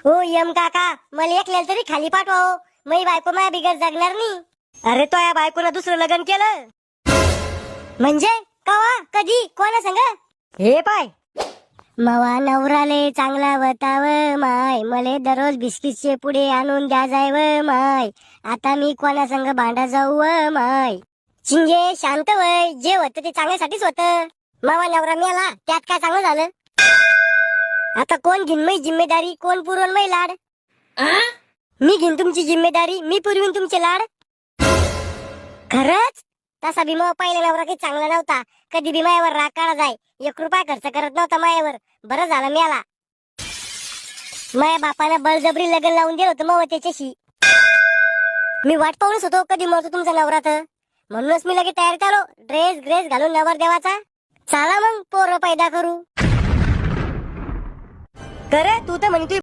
ओ M काका, मला एकल्याला तरी खाली पाठवा हो. मी बायको माझ्या बिगर जगणार नाही. अरे तो या बायकोनं दुसरं लग्न केलं म्हणजे कवा कधी कोणा संग? हे पाय मवा नवराले चांगला बताव माय, मले दररोज बिस्किटचे पुडे आणून द्या जाय व माय. आता मी कोणा संग भांडा जाऊ व माय. चिंगे शांत वय, जे होतं ते चांगल्यासाठीच होतं. मावा नवरा मेला त्यात काय चांगलं झालं? आता कोण घेईन मै जिम्मेदारी, कोण पुरवून मै लाड? मी घेईन तुमची जिम्मेदारी, मी पुरवीन तुमचे लाड. खरंच तसा भीमा पहिला नवरा काही चांगला नव्हता. कधी बी मायावर राग काढा जाय, 1 रुपया खर्च करत नव्हता मायावर. बरं झालं मेला. माया बापानं बळजबरी लग्न लावून दिलं होतं मग त्याच्याशी. मी वाट पाहूनच होतो कधी मरतो तुमचा नवरा तर. म्हणूनच मी लगेच तयार झालो, ड्रेस घालून नवर देवाचा. चला मग पोरं पैदा करू. करे तू तर म्हणतोय